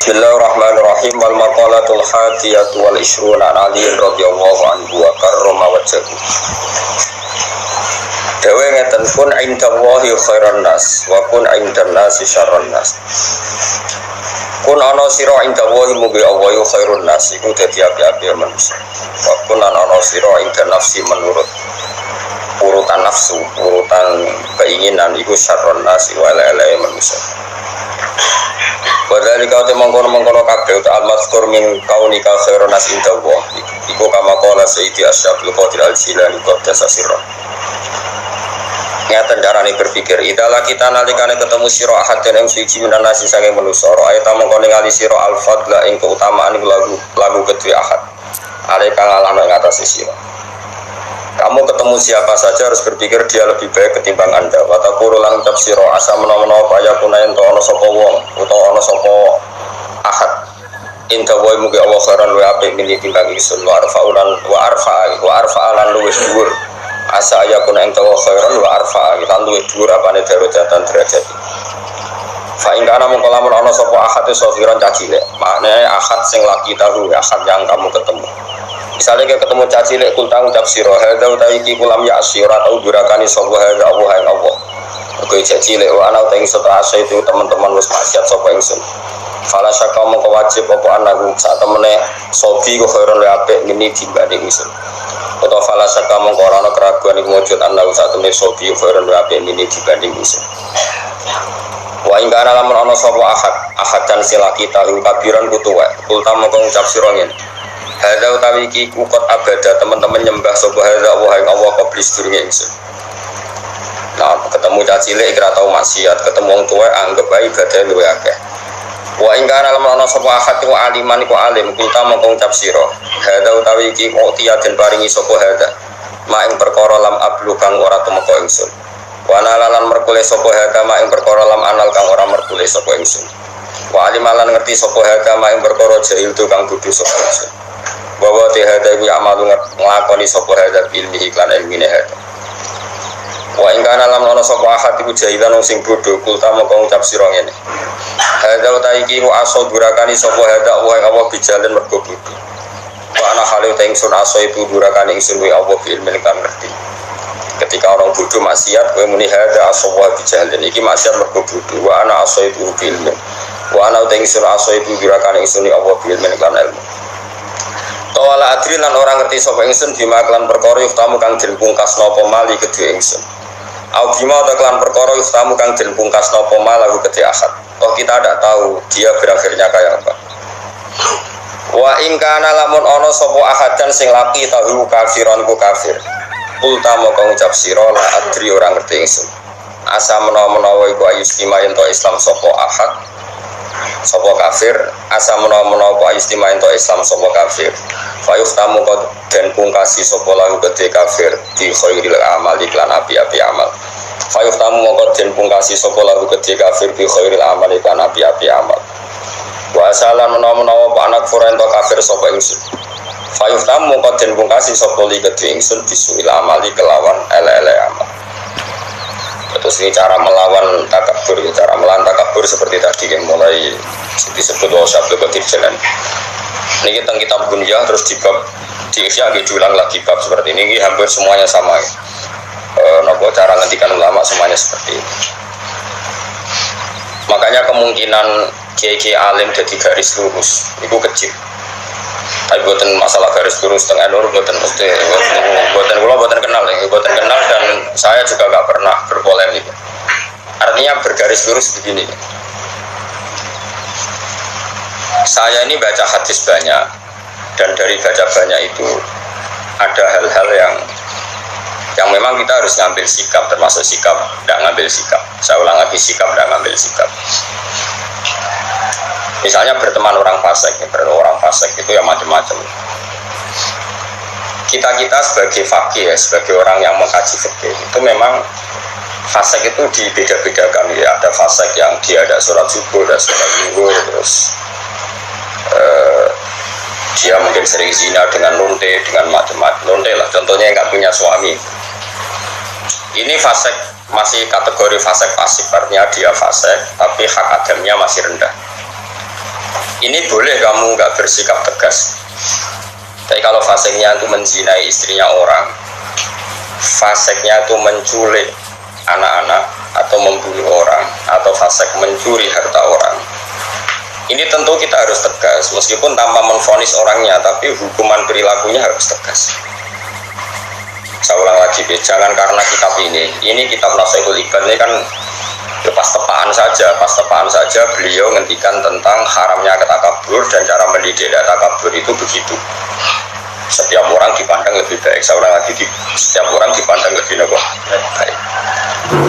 Bismillahirrahmanirrahim. Wal maqalatul hadiyatu wal ishruna an Ali radhiyallahu anhu wa karrama wajhahu. Dewe ngeten kun indallahi khairan nas wa kun indan nasi syarran nas. Kun ana sira indallahi mugi Allah khairun nas iku dadi api-api manusia. Wa kun ana sira indan nafsi menurut urutan nafsu, urutan keinginan iku syarran nas wa ala manusia. Padahal kau tu mengkono kabeh uta al-mazkur min kaunika khairun nas indallah. Iku kama qala Sayyidi Asy'abul Qadir Al-Jilani qaddasa sirra. Ngeten carane berpikir, idala kita nalikane ketemu sira ahad den suci minan nasi sange manusa, ayat mengkono ngali sira al-fadla ing keutamaan lagu kedue ahad. Ale kang alana ing atase sira. Kamu ketemu siapa saja harus berpikir dia lebih baik ketimbang Anda. Watakuru lang tafsiro asa menawa kaya kunayen to ana sapa wong utawa ana sapa ahad. Inta wa mugi Allah khairan wa apik min timbang ingsun wa arfa lan luwes dhuwur. Asa ya kunayen to khairan wa arfa lan luwes dhuwur apane darajatan derajat. Fa ing kana mongko lamun ana sapa ahad sofiran cacile. Maknane ahad sing laki tahu ahad yang kamu ketemu. Misalnya kayak ketemu caci lek kultang ucap siro hadza utawi iki kulam ya asyira tau durakani sapa hadza Allah yang Allah. Oke caci lek ana utawi setelah itu teman-teman wis maksiat sapa ingsun. Fala syaka mongko wajib apa anaku sak temene sobi kok khairon le apik ngene dibanding ingsun. Utawa fala syaka mongko ora ana keraguan iku wujud anaku sak temene sobi khairon le apik ngene dibanding ingsun. Wa ing kana lamun ana sapa ahad dan silaki tahu kabiran kutuwa. Kultam mongko ngucap sira ngene. Hadza utawi iki ukut abada teman-teman nyembah sapa hadza wa ing Allah qablis durunge ingsun. Nah, ketemu caci cilik ora tau maksiat, ketemu wong tuwa anggap bae ibadah luwih akeh. Wa ing kana lamun ana sapa ahad iku aliman iku alim, kita mongko ngucap sira. Hadza utawi iki utiya den paringi sapa hadza. Ma ing perkara lam ablu kang ora tumeka ingsun. Wa nalalan merkule sapa hadza ma ing perkara lam anal kang ora merkule sapa ingsun. Wa alimalan ngerti sapa hadza ma ing perkara jahil tu kang bodho sapa ingsun. Bahwa tihada iku amalu nglakoni sapa hadza ilmi iklan ilmine hadza. Wa ing kana lam ana sapa ahad iku jahilan sing bodho kulta mongko ngucap sira ngene. Hadza ta iki ku aso durakani sapa hadza wa ing Allah bijalan mergo bodho. Wa ana hale ta ingsun aso itu durakani ingsun wa Allah ilmi kang ngerti. Ketika orang bodho maksiat kowe muni hadza aso wa bijalan iki maksiat mergo bodho wa ana aso itu ilmi. Wa ana ta ingsun aso itu durakani ingsun wa Allah ilmi kang ilmu. Tawala adri lan orang ngerti sapa ingsun bima kelan perkara yuftamu kang den pungkasna apa mali kedhe ingsun. Au bima ta kelan perkara yuftamu kang den pungkasna apa malahu kedhe ahad. Toh kita tidak tahu dia berakhirnya kayak apa. Wa in kana lamun ana sapa ahadan sing laki tahu kafiran ku kafir. Ulta moko ngucap sira la adri orang ngerti ingsun. Asa menawa-menawa iku ayustima yen to Islam sapa ahad. Sapa kafir asa menawa-menawa ayustima yen to Islam sapa kafir. Fayuh tamu kau dan pungkasi sopolahu gede kafir di khairil amal iklan api-api amal. Fayuh tamu kau dan pungkasi sopolahu gede kafir di khairil amal iklan api-api amal. Wa asalan menawa-menawa anak furento kafir sopo ingsun. Fayuh tamu kau dan pungkasi sopoli gede ingsun bisuil amali kelawan ele-ele amal. Terus ini cara melawan takabur, cara melawan takabur seperti tadi yang mulai disebut Syabdul Qadir Jalan. Ini tentang kitab Bunyah terus di bab di Ihya diulang lagi bab seperti ini hampir semuanya sama. Nopo cara ngendikan ulama semuanya seperti ini. Makanya kemungkinan kiai alim jadi garis lurus itu kecil. Tapi buatan masalah garis lurus tengah nur buatan mesti buatan kula buatan kenal dan saya juga nggak pernah berpolemik. Artinya bergaris lurus begini. Saya ini baca hadis banyak dan dari baca banyak itu ada hal-hal yang memang kita harus ngambil sikap, termasuk sikap tidak ngambil sikap. Saya ulang lagi, sikap tidak ngambil sikap. Misalnya berteman orang fasik itu ya macam-macam. Kita sebagai fakih ya, sebagai orang yang mengkaji fikih itu memang fasik itu dibeda-bedakan ya. Ada fasik yang dia ada sholat subuh, ada sholat zuhur, terus dia mungkin sering zina dengan lonte, dengan macam-macam lonte lah. Contohnya yang nggak punya suami. Ini fasik masih kategori fasik, artinya dia fasik, tapi hak adamnya masih rendah. ini boleh kamu nggak bersikap tegas. Tapi kalau faseknya itu menzinai istrinya orang, faseknya itu menculik anak-anak atau membunuh orang, atau fasek mencuri harta orang, ini tentu kita harus tegas, meskipun tanpa menvonis orangnya, tapi hukuman perilakunya harus tegas. Saya ulang lagi, jangan karena kitab ini kitab Nasihatul Ibad ini kan pas tepaan saja beliau ngendikan tentang haramnya ketakabur dan cara mendidik takabur itu begitu. Setiap orang dipandang lebih baik. Saya ulang lagi, setiap orang dipandang lebih baik.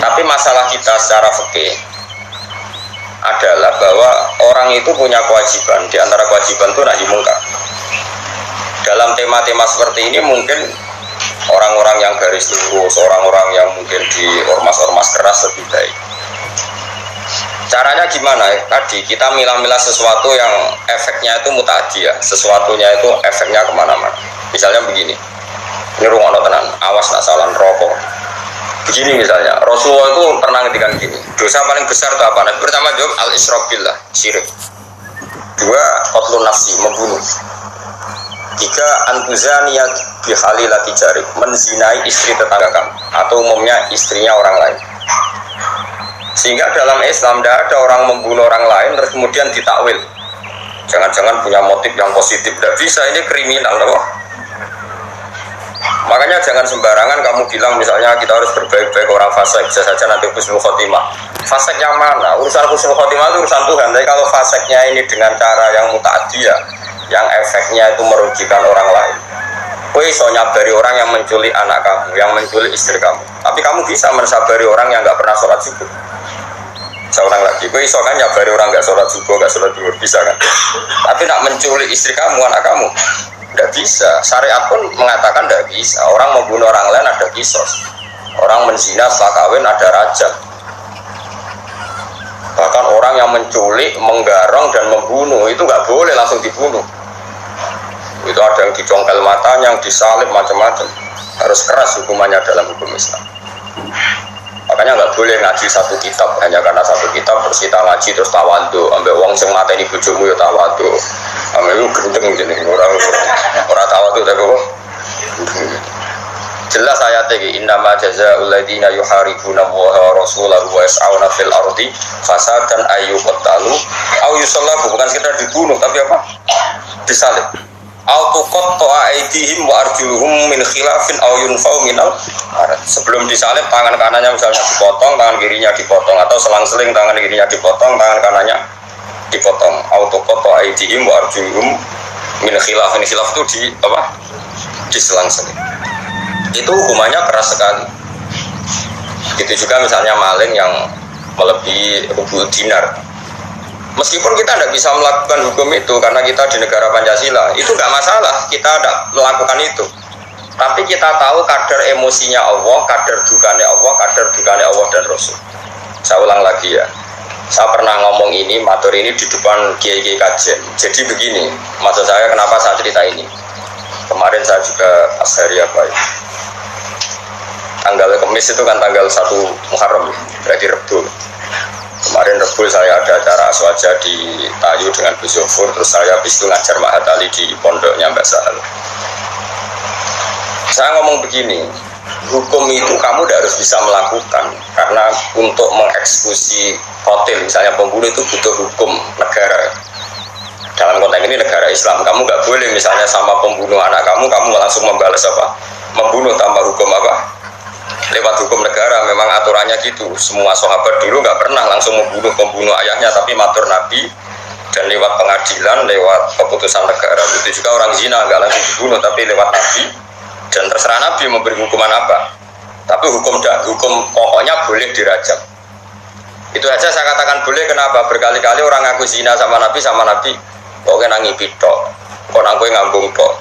Tapi masalah kita secara fikih adalah bahwa orang itu punya kewajiban. Di antara kewajiban itu nahi mungkar. Dalam tema-tema seperti ini mungkin orang-orang yang garis lurus, orang-orang yang mungkin di ormas-ormas keras lebih baik. Caranya gimana? Tadi kita milah-milah sesuatu yang efeknya itu muta'addi ya, sesuatunya itu efeknya kemana-mana. Misalnya begini, ini rungono tenan, awas nak salah rokok. Begini misalnya, Rasulullah itu pernah ngetikan gini, dosa paling besar itu apa? Nah, pertama jawab al-isyraq billah, syirik. Dua, qatlun nafsi, membunuh. Tiga, antuzaniyat bihalilati jarik, menzinai istri tetangga kamu, atau umumnya istrinya orang lain. Sehingga dalam Islam tidak ada orang membunuh orang lain terus kemudian ditakwil. Jangan-jangan punya motif yang positif, tidak bisa, ini kriminal loh. Makanya jangan sembarangan kamu bilang misalnya kita harus berbaik-baik orang fasik, bisa saja nanti husnul khotimah. Fasik yang mana? Urusan husnul khotimah itu urusan Tuhan. Tapi kalau fasiknya ini dengan cara yang muta'addi ya, yang efeknya itu merugikan orang lain. Kowe iso nyabari orang yang menculik anak kamu, yang menculik istri kamu. Tapi kamu bisa mensabari orang yang nggak pernah sholat subuh. Seorang lagi, kowe iso kan nyabari orang nggak sholat subuh, nggak sholat duhur, bisa kan? Tapi nak menculik istri kamu, anak kamu, nggak bisa. Syariat pun mengatakan nggak bisa. Orang membunuh orang lain ada kisos. Orang menzina setelah kawin ada rajam. Bahkan orang yang menculik, menggarong dan membunuh itu nggak boleh langsung dibunuh. Itu ada yang dicongkel matanya, yang disalib macam-macam. Harus keras hukumannya dalam hukum Islam. Makanya nggak boleh ngaji satu kitab hanya karena satu kitab terus kita ngaji terus tawadhu, ambil uang sing mateni bojomu ya tawadhu, ambil lu gendeng jeneng orang tawadhu tapi kok jelas ayat ini innama jazaa'ul ladzina yuharibuna wa rasulahu wa yas'auna fil ardi fasadan ayyuqtalu aw yusallabu, bukan sekedar dibunuh tapi apa? Disalib. Autuqatta'a aydihim wa arjuluhum min khilafin aw yunfau minal ard. Sebelum disalib tangan kanannya misalnya dipotong, tangan kirinya dipotong, atau selang-seling tangan kirinya dipotong, tangan kanannya dipotong. Autuqatta'a aydihim wa arjuluhum min khilafin. Khilaf itu di apa? Diselang-seling. Itu hukumannya keras sekali. Begitu juga misalnya maling yang melebihi rubu dinar. Meskipun kita tidak bisa melakukan hukum itu karena kita di negara Pancasila, itu nggak masalah, kita tidak melakukan itu. Tapi kita tahu kadar emosinya Allah, kadar dukanya Allah, kadar dukanya Allah dan Rasul. Saya ulang lagi ya, saya pernah ngomong ini, matur ini di depan kiai-kiai kajian. Jadi begini, maksud saya kenapa saya cerita ini. Kemarin saya juga ashari apa ya, tanggal Kamis itu kan tanggal 1 Muharram, berarti Rebu. Kemarin Rebu saya ada acara aswaja di Tayu dengan Bu Zofur, terus saya habis itu ngajar Mahat Ali di pondoknya Mbak Sahal. Saya ngomong begini, hukum itu kamu tidak harus bisa melakukan, karena untuk mengeksekusi kotil, misalnya pembunuh itu butuh hukum negara. Dalam konteks ini negara Islam, kamu nggak boleh misalnya sama pembunuh anak kamu langsung membalas apa? Membunuh tanpa hukum apa? Lewat hukum negara, memang aturannya gitu. Semua sahabat dulu nggak pernah langsung membunuh pembunuh ayahnya, tapi matur Nabi dan lewat pengadilan, lewat keputusan negara. Itu juga orang zina nggak langsung dibunuh, tapi lewat Nabi dan terserah Nabi memberi hukuman apa. Tapi hukum pokoknya boleh dirajam. Itu aja saya katakan boleh. Kenapa? Berkali-kali orang ngaku zina sama Nabi pokoknya nangi pitok, kok nangkui ngambung tok.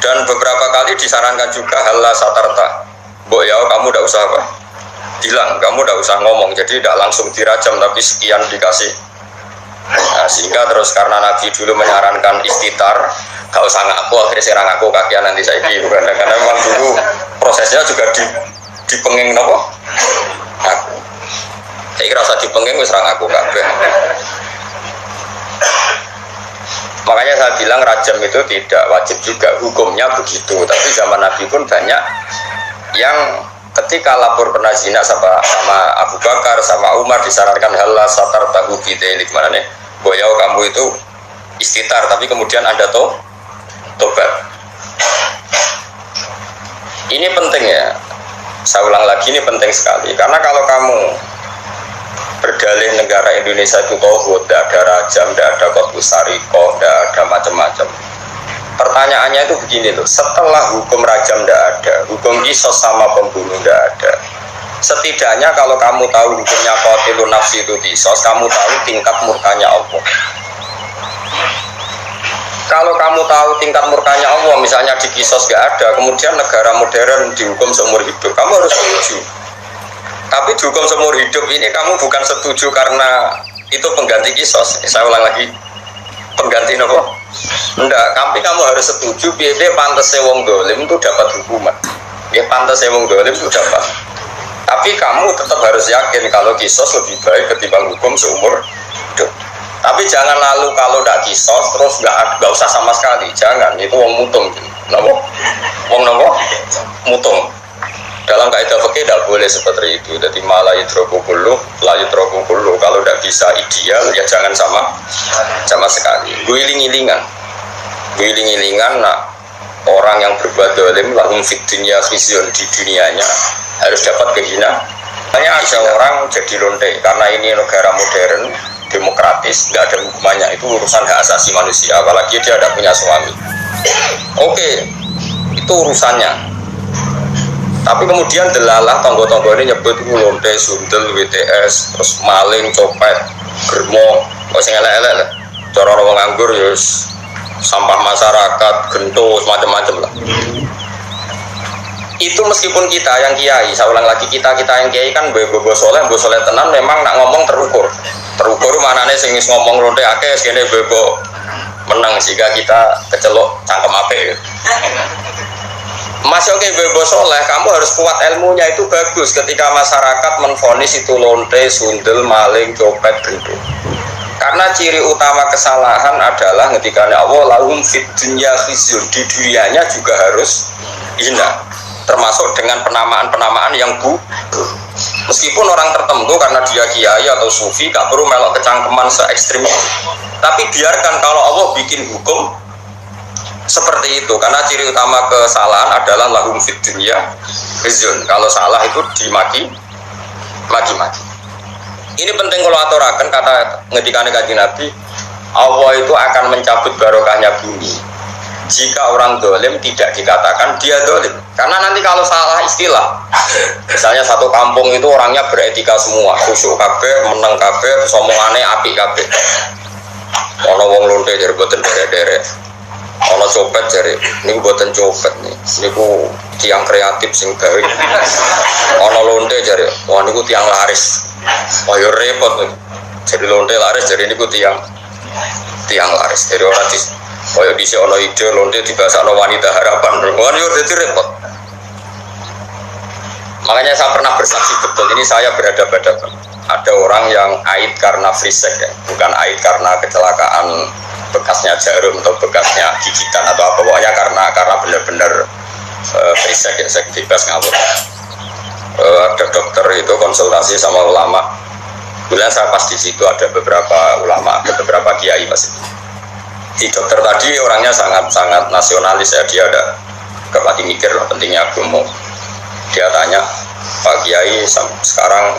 Dan beberapa kali disarankan juga halla satarta. Mbok ya kamu tidak usah apa? Bilang, kamu tidak usah ngomong. Jadi tidak langsung dirajam tapi sekian dikasih. Nah, sehingga terus karena Nabi dulu menyarankan istitar, gak usah ngaku, akhirnya saya ngaku kakian nanti saya gitu. Karena memang dulu prosesnya juga dipenging nopo. Aku. Saya kira usah dipenging wis ra ngaku kabeh. Makanya saya bilang rajam itu tidak wajib juga, hukumnya begitu. Tapi zaman Nabi pun banyak yang ketika lapor pernah zina sama Abu Bakar, sama Umar, disarankan halal satar tahu bidelik, mana nih boyau kamu itu istitar, tapi kemudian Anda tobat. Ini penting ya, saya ulang lagi, ini penting sekali. Karena kalau kamu berdalih negara Indonesia itu tauhid, tidak ada rajam, tidak ada qat'us sariqah, tidak ada macam-macam. Pertanyaannya itu begini loh, setelah hukum rajam tidak ada, hukum qisas sama pembunuh tidak ada, setidaknya kalau kamu tahu hukumnya qatilun nafsi itu qisas, kamu tahu tingkat murkanya Allah. Kalau kamu tahu tingkat murkanya Allah, misalnya di qisas nggak ada, kemudian negara modern dihukum seumur hidup, kamu harus setuju. Tapi dihukum seumur hidup ini kamu bukan setuju karena itu pengganti qisas. Saya ulang lagi, pengganti apa? Enggak, tapi kamu harus setuju biar pantasnya wong dolim itu dapat hukuman. Ya pantasnya wong dolim itu dapat. Tapi kamu tetap harus yakin kalau qisas lebih baik ketimbang hukum seumur hidup. Tapi jangan lalu kalau tidak qisas terus nggak usah sama sekali. Jangan, itu wong mutung. Napa? Wong napa? Mutung. Dalam kaidah fikih tidak boleh seperti itu. Jadi malah yudroku kullu, la yudroku kullu. Kalau tidak bisa ideal ya jangan sama sekali. Guling-gilingan, nah, orang yang berbuat dolim lahum fid dunya khizyun, di dunianya harus dapat kehinaan. Hanya ada orang jadi lonte karena ini negara modern, demokratis, nggak ada hukumannya, itu urusan hak asasi manusia. Apalagi dia ada punya suami. Oke, itu urusannya. Tapi kemudian delalah tonggo-tonggo ini nyebut lonte, sundel, WTS, terus maling, copet, germo, sing elek-elek lah. Cara orang nganggur ya sampah masyarakat, gentos, macam-macam lah. Itu meskipun kita yang kiai, saya ulang lagi, kita yang kiai kan bobo soleh tenan memang nak ngomong terukur mana nih sing ngomong lonte akeh sini bobo menang sehingga kita kecelok cangkem ape. Mas oke bebo soleh, kamu harus kuat ilmunya, itu bagus ketika masyarakat menvonis itu lonte, sundel, maling, copet, gendut. Karena ciri utama kesalahan adalah ketika Allah lahum fid dunya khizyun, di dunianya juga harus hina, termasuk dengan penamaan yang meskipun orang tertentu karena dia kiai atau sufi gak perlu melok kecangkeman se ekstrim itu. Tapi biarkan kalau Allah bikin hukum seperti itu, karena ciri utama kesalahan adalah lahum fid dunya khizyun. Kalau salah itu dimaki. Ini penting kalau aturakan, kata ngedikane Kanjeng Nabi, Allah itu akan mencabut barokahnya bumi jika orang dolim tidak dikatakan dia dolim. Karena nanti kalau salah istilah, misalnya satu kampung itu orangnya beretika semua, khusyuk kabeh, meneng kabeh, terus omongane apik kabeh. Ono wong lonte dari boten dere-dere, ono copet jare niku boten copet nih, niku tiang kreatif sing gawe. Ono lonte jare, wah niku tiang laris. Wah yo repot nih. Jadi lonte laris jare niku tiang laris. Jadi ora dis kaya dhisik ono ide lonte dibasakno wanita harapan. Wah yo dadi repot. Makanya saya pernah bersaksi betul, ini saya berhadapan-hadapan. Ada orang yang aid karena frisek ya, bukan aid karena kecelakaan bekasnya jarum atau bekasnya gigitan atau apa, pokoknya karena benar-benar frisek ya, saya bebas ngawur. Ada dokter itu konsultasi sama ulama. Kemudian saya pas di situ ada beberapa ulama, ada beberapa kiai masih. Si dokter tadi orangnya sangat nasionalis ya, dia ada kepati mikir lah pentingnya agama. Dia tanya, Pak Kiai sekarang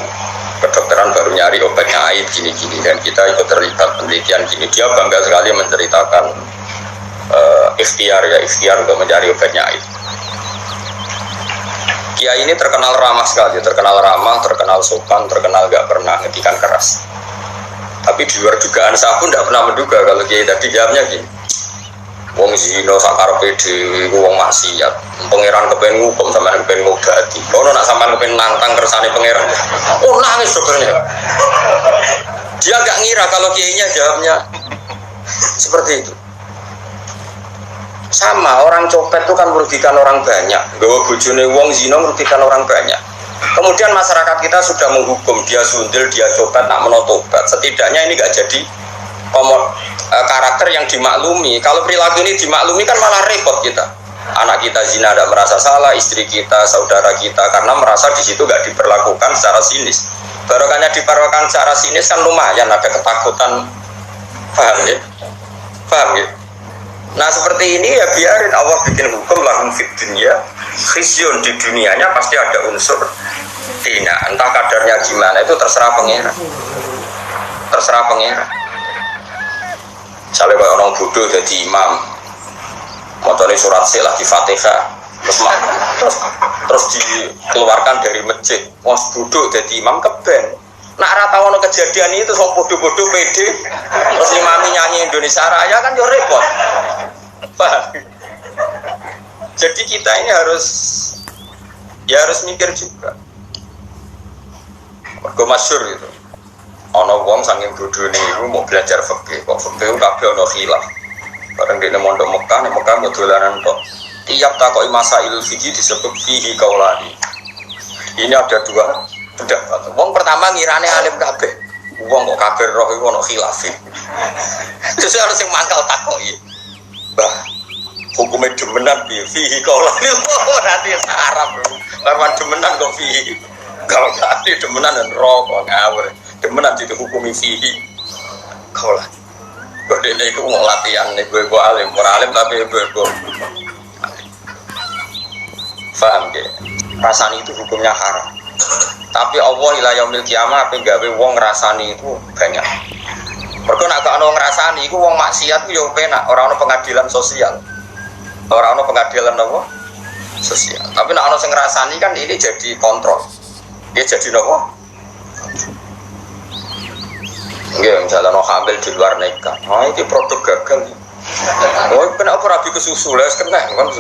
kedokteran baru nyari obatnya aid gini-gini dan kita ikut terlibat penelitian gini. Dia bangga sekali menceritakan ikhtiar untuk mencari obatnya aid. Kiai ini terkenal ramah sekali, terkenal sopan, terkenal gak pernah ngetikan keras. Tapi di luar dugaan saya pun tidak pernah menduga kalau Kiai tadi jawabnya gini, wong zina sakarepe dhewe iku wong maksiat. Pangeran kepen ngukum sampean kepen ngobati. Ono nak sampean kepen nantang kersane pangeran. Oh nangis dokternya. Dia enggak ngira kalau kiainya jawabnya seperti itu. Sama orang copet itu kan merugikan orang banyak. Gawa bojone wong zina merugikan orang banyak. Kemudian masyarakat kita sudah menghukum dia sundel, dia copet, nak menotobat. Setidaknya ini enggak jadi karakter yang dimaklumi. Kalau perilaku ini dimaklumi kan malah repot kita. Anak kita zina tidak merasa salah, istri kita, saudara kita, karena merasa di situ nggak diperlakukan secara sinis. Barokahnya diperlakukan secara sinis kan lumayan, ada ketakutan, paham ya? Paham ya? Nah seperti ini ya biarin Allah bikin hukum lahum fid dunya khizyun, di dunianya pasti ada unsur hina. Entah kadarnya gimana itu terserah pangeran. Terserah pangeran. Misalnya orang bodoh jadi imam, motornya surat silah di Fatihah, terus dikeluarkan dari masjid, mau duduk jadi imam keben. Nak rata ono kejadian itu sok bodoh-bodoh pede, terus imami nyanyi Indonesia Raya kan yo repot. Jadi kita ini harus mikir juga. Mergo masyhur itu. Ono wong saking bodone iku mau belajar fikih, kok fikih kabeh ono khilaf. Bareng dene mondok Mekah mau dolanan tok. Tiap takoki masail fikih disebut fihi kaulani. Ini ada dua pendapat. Wong pertama ngirane alim kabeh. Wong kok kabeh roh iku ono khilaf. Terus harus sing mangkal takoki. Bah, hukumnya demenan fihi kaulani. Nanti Arab. Karwan demenan kok fihi. Kalau tadi demenan dan rokok ngawur. Demenan itu hukumi fihi kaulan. Berdene itu mau latihan nih gue alim, alim tapi gue paham ke? Rasani itu hukumnya haram. Tapi Allah ila yaumil kiamah apa gawe wong ngrasani itu banyak. Mergo nek gak ono ngrasani iku wong maksiat ku yo penak, ora ono pengadilan sosial. Ora ono pengadilan apa? Sosial. Tapi nek ono sing ngrasani kan ini jadi kontrol. Dia jadi apa? Nggih, misalnya no hamil di luar nikah, itu produk gagal. Oh, kenapa rabi ke susu lah, kena kan?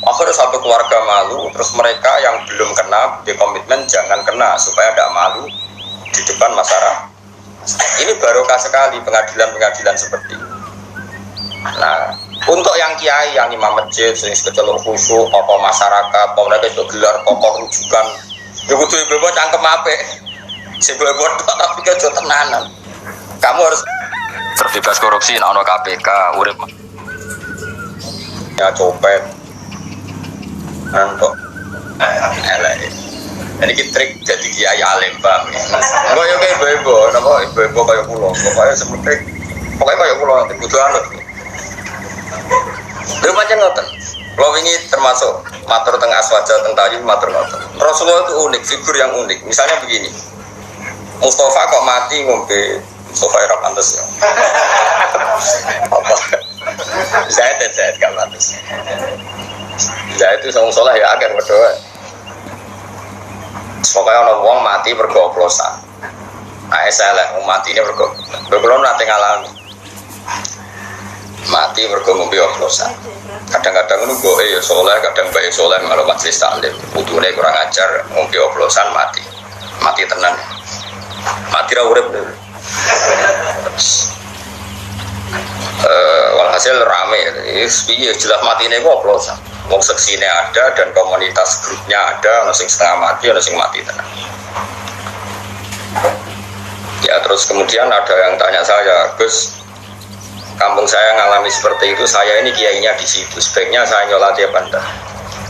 Akhirnya satu keluarga malu, terus mereka yang belum kena, di komitmen jangan kena supaya tidak malu di depan masyarakat. Ini barokah sekali pengadilan-pengadilan seperti ini. Nah, untuk yang kiai, yang imam masjid, sering kecelok khusyuk, tokoh masyarakat, mereka itu gelar tokoh rujukan, ya butuh ibu-ibu cangkem apa? Si ibu-ibu tapi kejo tenanan. Kamu harus terbebas korupsi, ono KPK, urip ya copet, nantok, elek. Ini kita trik jadi kiai alim bang. Enggak ya kayak ibu-ibu, nama ibu-ibu kayak pulau, pokoknya seperti, pokoknya kayak pulau nanti butuh anut. Dia macam ngoten. Kalau ini termasuk matur tengah aswaja tentang tayu matur ngoten. Rasulullah itu unik, figur yang unik. Misalnya begini, Mustafa kok mati ngombe. Mustafa era pantas ya. Apa? Saya gak pantas. Saya itu sama sholah ya akan berdoa. Pokoknya orang wong mati bergoplosan. Nah, saya mati ini bergoplosan nanti ngalami. Mati bergombe oplosan. Kadang-kadang nunggu ya sholah, kadang baik sholah kalau majelis taklim. Putune kurang ajar, ngombe oplosan mati tenan. Mati ra urip. Walhasil rame, piye jelas matine ku oplosan. Wong seksine ada dan komunitas grupnya ada, ono sing setengah mati, ono sing mati tenan. Ya terus kemudian ada yang tanya saya, Gus, kampung saya ngalami seperti itu, saya ini kiainya di situ, sebaiknya saya nyolati apa enggak?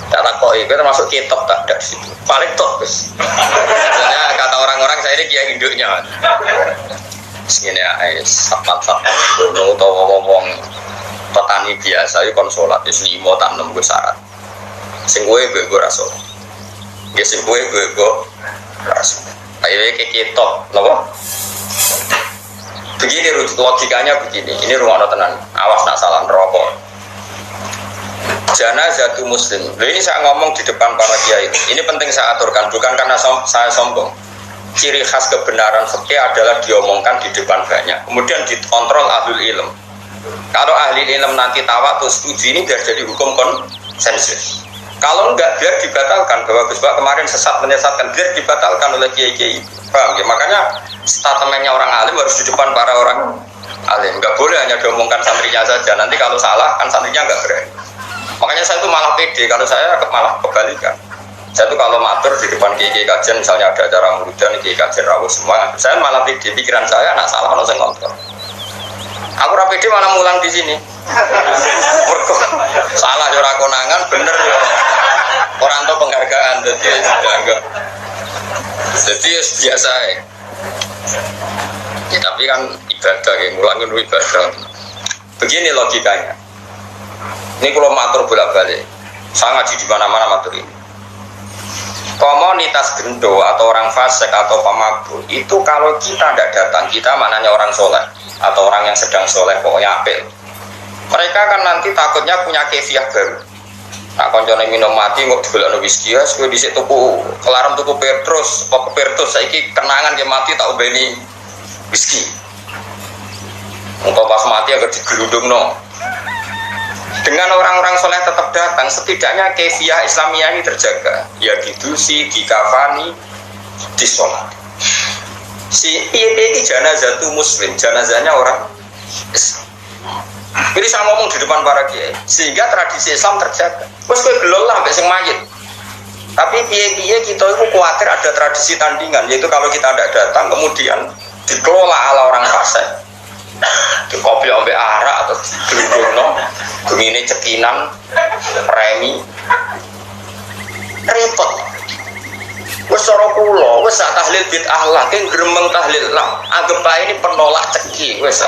Kata kok itu termasuk kitab tak ada di situ, paling top Gus. Soalnya kata orang-orang saya ini kiai induknya. Segini ya, satpat-satpat itu atau ngomong petani biasa itu konsolat, itu 5 tak 6 gue syarat. Sing gue rasul, ya sing gue rasul. Kayak kitab, loh. Begini logikanya begini, ini rumah tenan, awas nak salah rokok. Janazatu muslim. Ini saya ngomong di depan para kiai. Ini penting saya aturkan, bukan karena saya sombong. Ciri khas kebenaran fikih adalah diomongkan di depan banyak, kemudian dikontrol ahlul ilm. Kalau ahli ilm nanti tawa atau setuju, ini biar jadi hukum konsensus. Kalau enggak, biar dibatalkan. Bahwa Gus Bak kemarin sesat menyesatkan, biar dibatalkan oleh kiai-kiai. Paham ya? Makanya statementnya orang alim harus di depan para orang alim. Enggak boleh hanya diomongkan santrinya saja. Nanti kalau salah, kan santrinya enggak berani. Makanya saya itu malah pede, kalau saya malah kebalikan. Saya itu kalau matur di depan kiai kajian, misalnya ada acara murudan, kiai kajian rawuh semua, saya malah pede, pikiran saya anak salah, saya ngontrol. Aku rapede malah mulang di sini. Mergo salah ora konangan bener yo. Orang tuh penghargaan jadi dianggap. Jadi biasa ya. Ya tapi kan ibadah ya, mulang itu ibadah. Begini logikanya. Ini kalau matur bolak-balik, saya ngaji di mana-mana matur ini. Komunitas gendo atau orang fasik atau pemabuk itu kalau kita tidak datang, kita maknanya orang soleh atau orang yang sedang soleh pokoknya apel. Mereka kan nanti takutnya punya kefiah baru. Nah, koncone minum mati nggak digolekno whisky ya, kowe dhisik tuku kelarem tuku Petrus, apa Petrus saiki kenangan dia mati tak ubeni whisky. Engko pas mati agar digelundungno. Dengan orang-orang soleh tetap datang, setidaknya kefiah Islamiyah ini terjaga. Ya didusi, dikafani, disolat. Si ini janazah itu muslim, janazahnya orang Islam. Ini saya ngomong di depan para kiai, sehingga tradisi Islam terjaga. Terus gue gelol lah sampai sing mayit. Tapi kiai kita itu khawatir ada tradisi tandingan, yaitu kalau kita tidak datang kemudian dikelola ala orang fasik, dikopi sampai arak atau digelundungno, gemine cekinan, remi, repot. Wes cara kula, wes sak tahlil bid'ah lah, ki gremeng tahlil lah. Anggap ae ini penolak ceki, wes.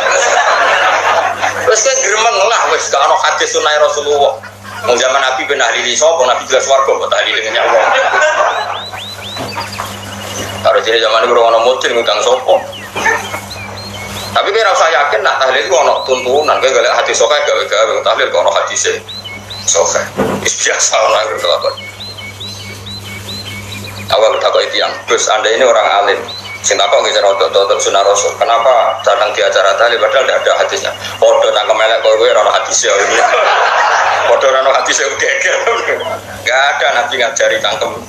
Wes ki gremeng lah, wes gak ono hadis sunah Rasulullah. Wong zaman Nabi ben tahlili sapa, Nabi jelas warga kok tahlil dengan Allah. Karo jere zaman iku ono mudin ngundang sapa. Tapi kira usah yakin nak tahlil ku ono tuntunan, kowe golek hadis sokeh gawe-gawe tahlil kok ono hadise. Sokeh. Wis biasa ono kelakon. Awal takut itu yang, terus anda ini orang alim, sinta kok nggak untuk sunnah Rasul. Kenapa datang di acara tadi padahal tidak ada hadisnya? Podo nak kemelek kau gue rano hadisnya, podo rano hadisnya geger. Gak ada Nabi ngajari cangkem.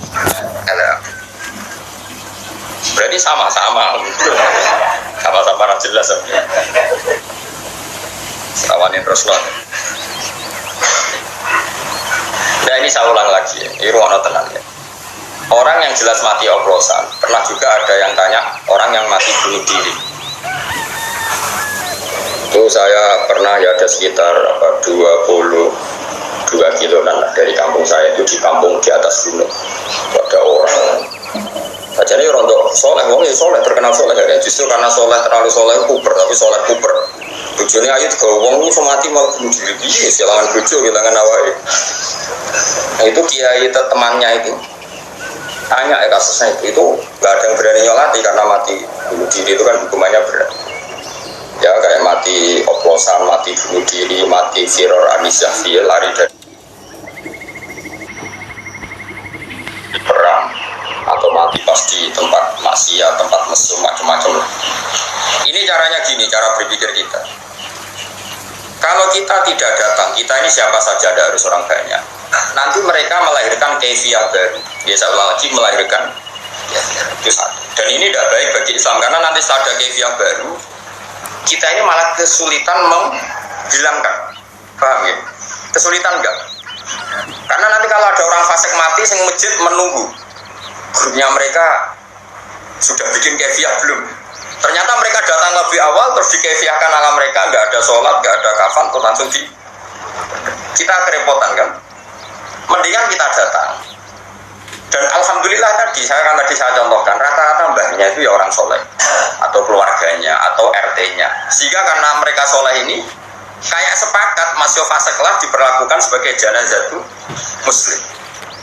Berarti sama-sama, sama-sama jelas. Setawanin Rasul. Nah ini saya ulang lagi, ini ruang tenang ya. Orang yang jelas mati oplosan, pernah juga ada yang tanya orang yang mati bunuh diri. Itu saya pernah ya ada sekitar 22 kiloan dari kampung saya, itu di kampung di atas gunung. Ada orang, bacanya orang tuh soleh, wong ya soleh, terkenal soleh ya. Justru karena soleh terlalu soleh puber, tapi soleh puber. Tujuannya ayat ke wong itu mati malah bunuh diri, silangan bojo, silangan awal. Nah itu kiai temannya itu. Tanya kasusnya itu nggak ada yang berani nyolati karena mati bunuh diri itu kan hukumannya berat ya, kayak mati oplosan, mati bunuh diri, mati firor anisyafi, lari dari perang atau mati pas di tempat maksiat, tempat mesum, macam-macam. Ini caranya gini, cara berpikir kita. Kalau kita tidak datang, kita ini siapa saja, ada harus orang banyak. Nanti mereka melahirkan kefiah baru. Biasa lagi melahirkan itu satu. Dan ini tidak baik bagi Islam karena nanti setelah ada kefiah baru, kita ini malah kesulitan menghilangkan. Paham ya? Kesulitan enggak? Karena nanti kalau ada orang fasik mati, sing masjid menunggu. Grupnya mereka sudah bikin kefiah belum? Ternyata mereka datang lebih awal terus dikefiahkan ala mereka, nggak ada sholat, nggak ada kafan, terus langsung kita kerepotan kan? Mendingan kita datang. Dan alhamdulillah tadi saya contohkan rata-rata mbahnya itu ya orang soleh atau keluarganya atau RT-nya. Sehingga karena mereka soleh ini kayak sepakat masih fasik lah diperlakukan sebagai janazah muslim.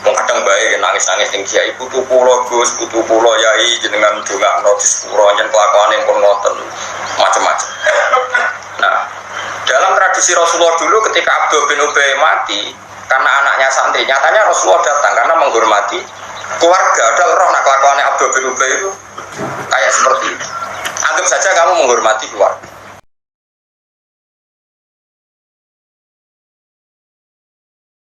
Kadang baik nangis-nangis yang kiai putu pulau Gus, putu pulau Yai jenengan juga notis pulau yang kelakuan yang pun ngoten macam-macam. Nah, dalam tradisi Rasulullah dulu ketika Abdul bin Ubay mati karena anaknya santri, nyatanya Rasulullah datang karena menghormati keluarga. Ada roh nak kelakuannya Abdul bin Ubay itu kayak seperti itu. Anggap saja kamu menghormati keluarga.